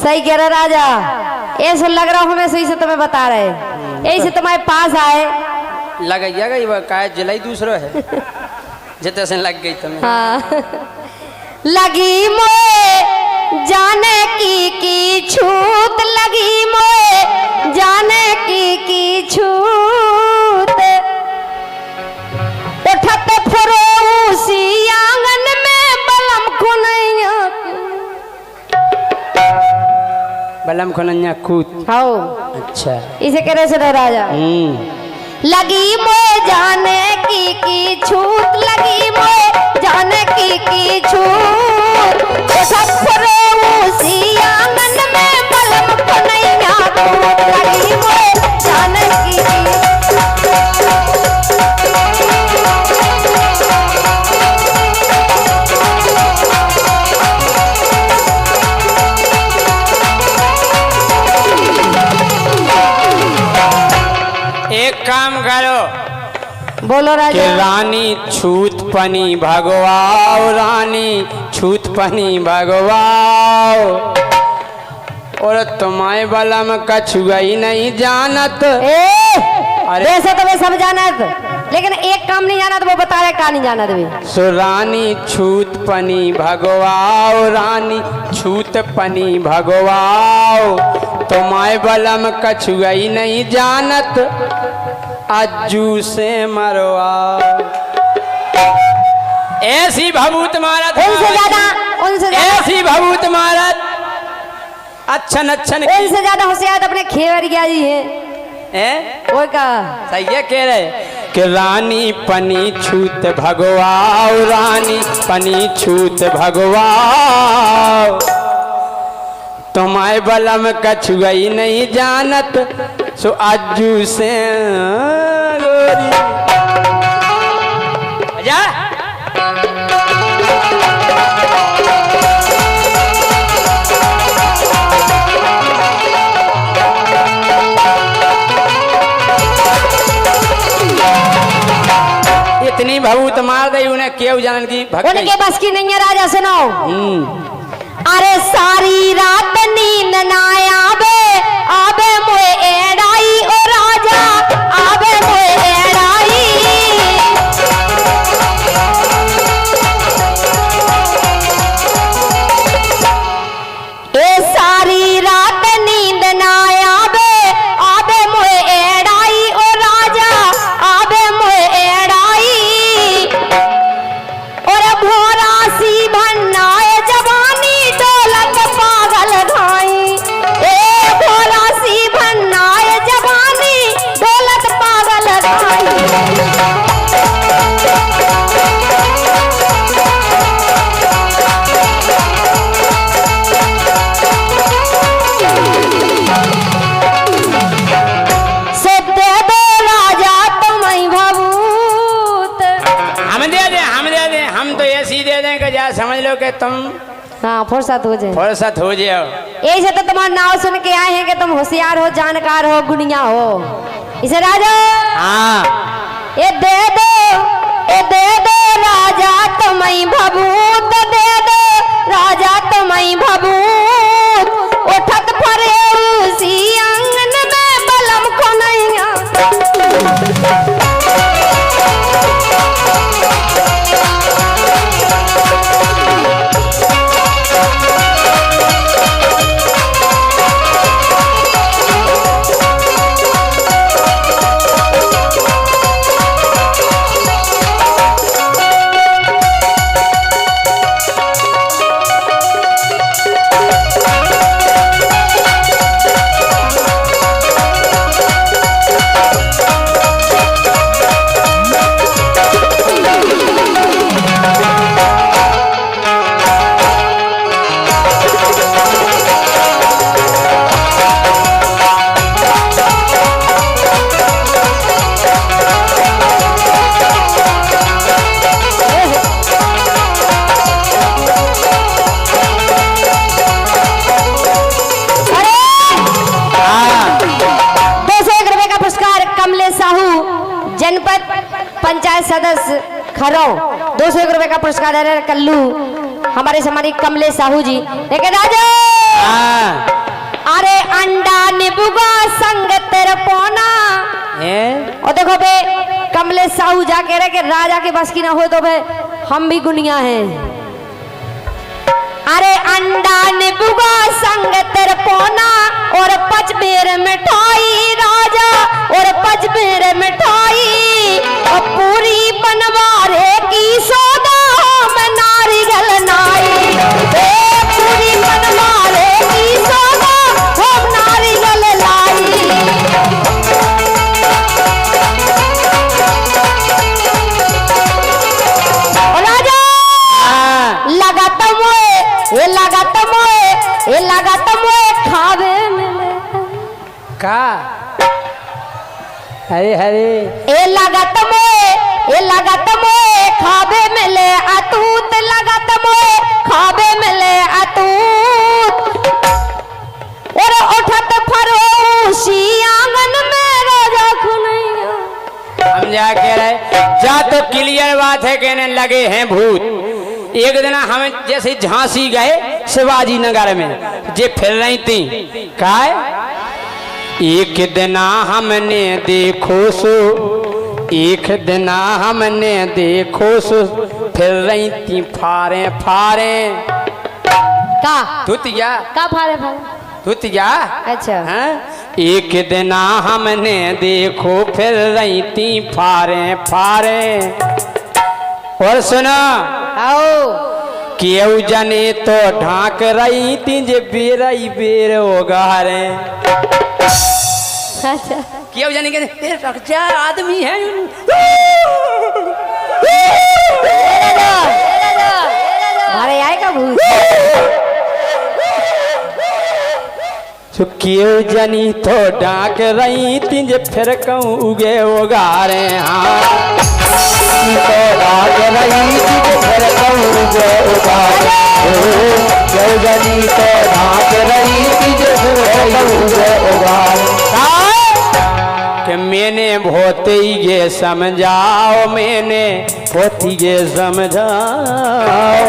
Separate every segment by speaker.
Speaker 1: सही कह रहे राजा, ऐसे लग रहा हूँ मैं सही से तुम्हें बता रहे, ऐसे तुम्हारे पास आए
Speaker 2: लगा गई वह काय जलाई दूसरो है जितने से लग गई तुम्हें।
Speaker 1: हाँ। लगी मोए जाने की छूत, लगी मोए जाने की छूत, उठत फरोसी आंगन में बलम खुनैया,
Speaker 2: बलम खुनैया कूद।
Speaker 1: हाँ
Speaker 2: अच्छा
Speaker 1: इसे कह रहे से राजा। लगी मोए जाने की छूत, लगी मोए जाने की छूत, उठत फरोसी आंगन में बलम खुनैया कूद, लगी मोए जाने की।
Speaker 2: एक काम करो,
Speaker 1: बोलो राजा।
Speaker 2: कि रानी छूत पनी भगवाओ, रानी छूत पनी भगवाओ, और तुम्हारे बलम कछुआई नहीं जानत।
Speaker 1: अरे वैसे तो वे सब जानत, लेकिन एक काम नहीं जानत, वो बता रहे का नहीं जानत वे।
Speaker 2: सो रानी छूत पनी भगवाओ, रानी छूत पनी भगवाओ, तुम्हारे बलम कछुआई नहीं जानत, अज्जू से मरवा। ऐसी भभूत मारत,
Speaker 1: उनसे ज्यादा
Speaker 2: ऐसी भभूत मारत, अच्छन अच्छन,
Speaker 1: उनसे ज्यादा होशियार अपने खेवरिया जी है। वो का
Speaker 2: सही है कह रहे कि रानी पनी छूत भगवाओ, रानी पनी छूत भगवाओ, तुम्हारे बलम कछुआई नहीं जानत, सो अज्जू से गोरी जा। इतनी भभूत मार दी उन्हें क्यों जानन की
Speaker 1: उनके बस की नहीं है राजा। सुनो, अरे सारी रात नींद ना आवे, आवे मोए एड़ाई ओ राजा, आवे मोए एड़ाई, ए सारी रात नींद ना आवे, आवे मोए एड़ाई ओ राजा, आवे मोए एड़ाई, और भोरा सी भन्नाए जवानी दौलत पागल घाई, ए भोला सी भन्नाए जवानी दौलत पागल घाई। से दे दो राजा तुम्हें भभूत।
Speaker 2: हम दे दे, हम तो ऐसी दे दें कि जा समझ लो कि तुम
Speaker 1: हाँ फुर्सत हो जाए,
Speaker 2: फुर्सत हो जाओ।
Speaker 1: यही से तो तुम्हारा नाम सुन के आए हैं कि तुम होशियार हो, जानकार हो, गुनिया हो। इसे राजा
Speaker 2: हाँ
Speaker 1: ये दे दो राजा तुम्हें भभूत, दे दो राजा तुम्हें भभूत, उठत फरे उसी आंगन में बलम खुनैया। जनपद पंचायत सदस्य खरो 201 रुपए का पुरस्कार है। कल्लू हमारे समारी कमलेश साहू जी। लेकिन राजा
Speaker 2: हाँ
Speaker 1: अरे अंडा निबुगा संग तेरे पोना और देखो बे कमलेश साहू जा कह रहे कि राजा के बस की ना हो तो बे हम भी गुनिया हैं। अरे अंडा निबुगा संग तेरे पोना और 5 बेर मिठाई राजा और 5 बेर मिठाई और पूरी बनवारे की सौदा में नारियल नाई पूरी बनवारे की सौदा हम नारियल लाई। राजा लगाता मोए खावे मिले
Speaker 2: का हरे हरे
Speaker 1: ए लागत मोए खावे मिले अतूत लागत मोए खावे मिले अतूत और उठत फरोशी आंगन में राजा खुनैया।
Speaker 2: हम जा कह रहे जा तो क्लियर बात है कहने लगे हैं भूत। एक दिन हम जैसे झांसी गए शिवाजी नगर में जे फिर रही थी काय एक दिन हमने देखो सो एक दिन हमने देखो सो फिर रही थी फारे फारे
Speaker 1: का
Speaker 2: धुतिया
Speaker 1: का फारे फारे
Speaker 2: धुतिया
Speaker 1: अच्छा
Speaker 2: हाँ? एक दिन हमने देखो फिर रही थी फारे फारे और सुना
Speaker 1: आओ
Speaker 2: केव जने तो ढाक रही थी जे बेरई बेर ओगारे
Speaker 1: अच्छा
Speaker 2: केव जने के रक्षा आदमी है
Speaker 1: अरे आएगा भूत
Speaker 2: तो केव जनी तो ढाक रही थी जे फिर कहूँ उगे ओगारे हाँ तो ढाक रही थी जे फिर कहूँ उगे ओगारे केव जनी तो ढाक रही थी जे फिर कहूँ उगे ओगारे कि मैंने भोते ये समझाओ मैंने भोती ये समझाओ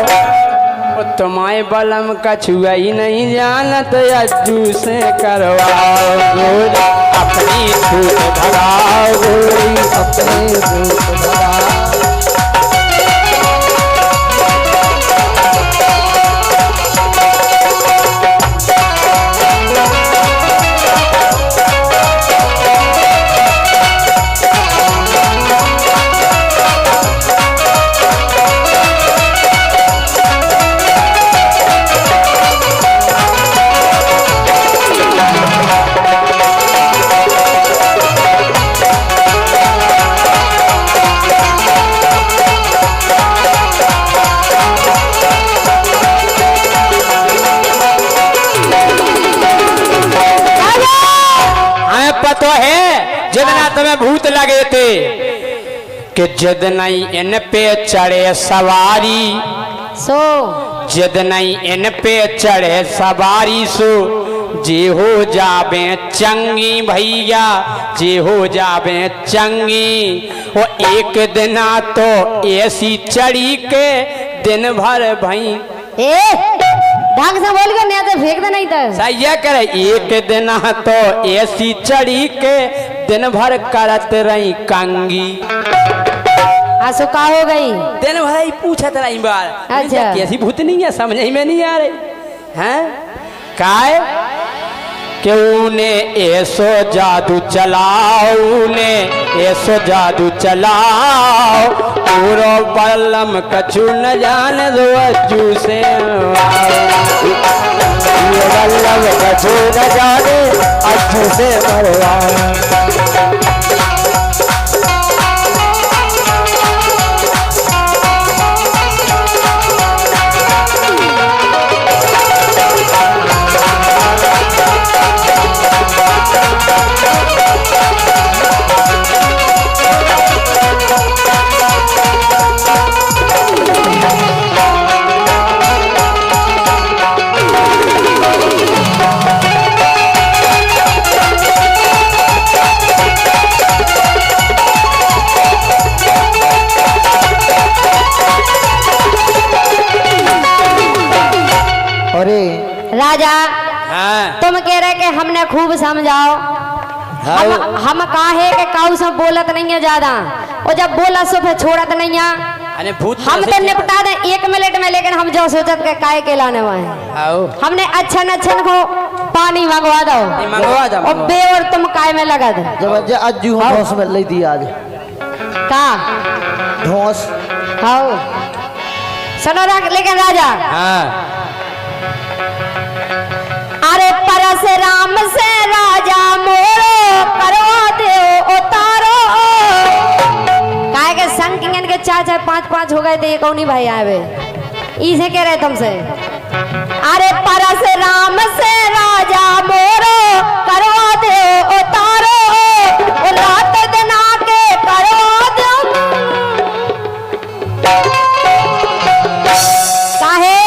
Speaker 2: तुम्हारे बलम कछुआ ही नहीं जानत अज्जू से करवाओ गोरी अपनी छूट भगाओ गोरी अपनी छूट भगाओ। तो है जितना तुम्हें भूत लगे थे कि जिद नहीं इन पे चढ़े सवारी
Speaker 1: सो
Speaker 2: जिद नहीं इन पे चढ़े सवारी सो जे हो जाबे चंगी भैया जे हो जाबे चंगी वो एक दिना तो ऐसी चढ़ी के दिन भर भई
Speaker 1: ए ढंग से बोल के नहीं तो फेंक दे नहीं तो
Speaker 2: सही है करे एक दिन तो ऐसी चढ़ी के दिन भर करत रही कंगी
Speaker 1: आंसू का हो गई
Speaker 2: दिन भर ही पूछत रही बार
Speaker 1: अच्छा
Speaker 2: कैसी भूत नहीं है समझ में नहीं आ रही हैं काय क्यों ने ऐसो जादू चलाओ ने ऐसो जादू चलाओ पूरो बलम कछु न जाने दो अज्जू से बल्लम कछु न जाने अज्जू से मरवा।
Speaker 3: अरे
Speaker 1: राजा
Speaker 2: हाँ
Speaker 1: तुम कह रहे कि हमने खूब समझाओ, हम काहे के काऊ सब बोलत नहीं है ज्यादा, और जब बोला सो फिर छोड़त नहीं है।
Speaker 2: अरे भूत
Speaker 1: हम तो निपटा दें 1 मिनट में, लेकिन हम जो सोचत के काहे के लाने वाले हैं।
Speaker 2: आओ
Speaker 1: हमने अच्छा को पानी मंगवा दो,
Speaker 2: मंगवा दो
Speaker 1: और बे और तुम काय में लगा दो।
Speaker 3: जब आज जू धौस में ले दी आज
Speaker 1: का
Speaker 3: धौस।
Speaker 1: हाँ सुनो लेकिन राजा
Speaker 2: हाँ
Speaker 1: अरे परशुराम से राजा मोरो करवा दो उतारो, काहे के संग किंगन के 4-4 5-5 हो गए थे, ये कौन ही भाई आए वे इसे कह रहे तुमसे। अरे परशुराम से राजा मोरो करवा दो उतारो, रात दिन आके करवा दो। काहे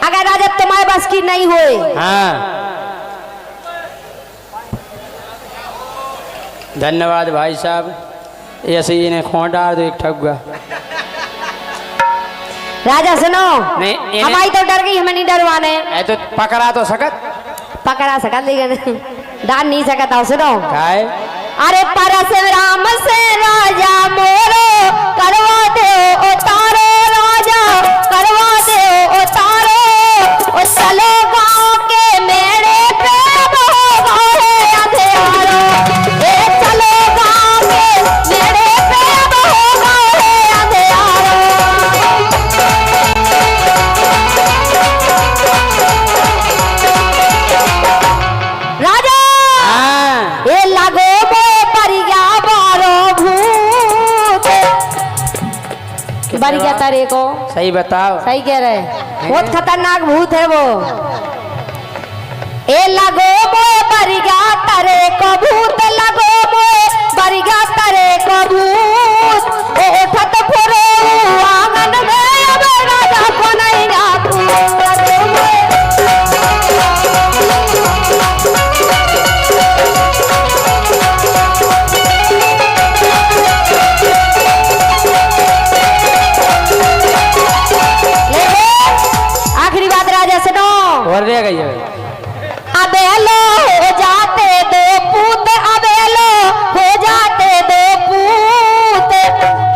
Speaker 1: अगर राजा तुम्हारे बस की नहीं हुई।
Speaker 2: हाँ धन्यवाद भाई साहब, ऐसे ही इन्हें खों डाल दो एक ठगुआ।
Speaker 1: राजा सुनो,
Speaker 2: नहीं
Speaker 1: हमारी तो डर गई, हमें नहीं डरवाने।
Speaker 2: ऐ तो पकड़ा तो सकत,
Speaker 1: पकड़ा सकत लेकिन डाल नहीं सकता। सुनो
Speaker 2: काय
Speaker 1: अरे परशुराम से राजा मोरो करवा दो उतारो, राजा करवा दो उतारो, और चलो गाँव के मेरे पे होगा है अंधेरो, ए चलो गाँव के मेरे पे होगा है अंधेरो। राजा
Speaker 2: हाँ
Speaker 1: ये लगो बो परिया बारो भूत, बढ़िया तारे को
Speaker 2: सही बताओ।
Speaker 1: सही कह रहे, बहुत खतरनाक भूत है वो। ए लगो बो बढ़िया तारे को भूत, लगो बो बढ़िया तारे को भूत, ओ उठत फुरो आंगन में अब राजा को नहीं आकू। आखिरी बात राजा सुनो,
Speaker 2: और रह गई है।
Speaker 1: अबेलो हो जाते दो पूत, अबेलो हो जाते दो पूत।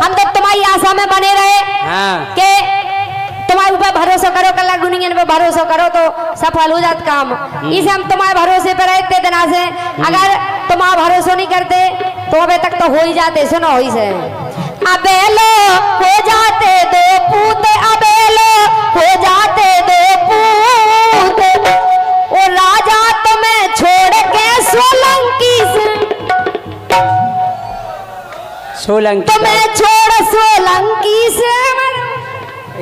Speaker 1: हम तो तुम्हारी आशा में बने रहे
Speaker 2: हाँ
Speaker 1: कि तुम्हारे ऊपर भरोसा करो, कल गुनियन पे भरोसा करो तो सफल हो जात काम। इसे हम तुम्हारे भरोसे पे रहे इतने दिना से, अगर तुम्हारा भरोसा नहीं करते तो अबे तक तो हो ही जाते। सुनो इसे, अबेलो हो जाते दो पूत, अबेलो हो जाते दो पूत, ओ राजा तुम्हें छोड़ के सोलंकी से,
Speaker 2: सोलंकी
Speaker 1: तुम्हें छोड़ सोलंकी से।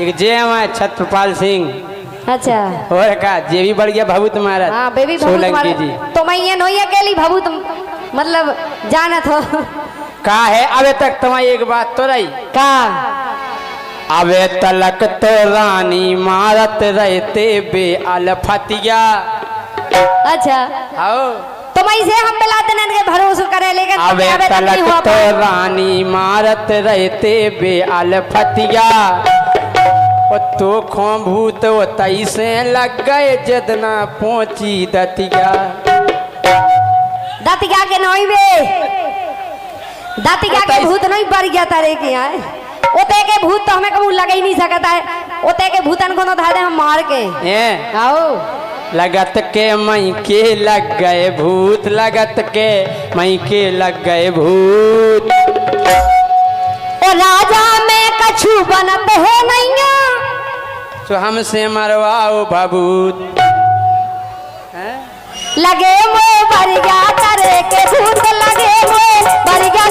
Speaker 2: एक जे हमारे छत्रपाल सिंह
Speaker 1: अच्छा
Speaker 2: और का जे भी बढ़ गया भभूत महाराज।
Speaker 1: हाँ बेबी
Speaker 2: सोलंकी जी
Speaker 1: तुम ये नहीं अकेली भभू तुम मतलब जानत हो
Speaker 2: का है। अबे तक तुम्हारी एक बात तो रही
Speaker 1: का,
Speaker 2: अबे तलक तो रानी मारत रहते बे अलफतिया।
Speaker 1: अच्छा
Speaker 2: आओ
Speaker 1: तुम ऐसे हम मिला देने के भरोसा करे, लेकिन
Speaker 2: अबे
Speaker 1: अबे तक नहीं
Speaker 2: तलक
Speaker 1: हुआ
Speaker 2: तो
Speaker 1: पाए।
Speaker 2: रानी मारत रहते बे अलफतिया, तो खो भूत वो तैसे लग गए जदना पहुंची दतिया।
Speaker 1: दातिका के नहीं बे, दातिका के भूत नहीं बढ़ गया तारे के यहाँ, ओते के भूत तो हमें कबू लग ही नहीं सकता है। ओते के भूतन को तो धादे हम मार के आओ।
Speaker 2: लगत के मई के लग गए भूत, लगत के मई के लग गए भूत।
Speaker 1: और राजा में कछु बनत है नहीं,
Speaker 2: तो हमसे मरवाओ भभूत।
Speaker 1: लगे वो बढ़ गया तारे के भूत, लगे वो बढ़ गया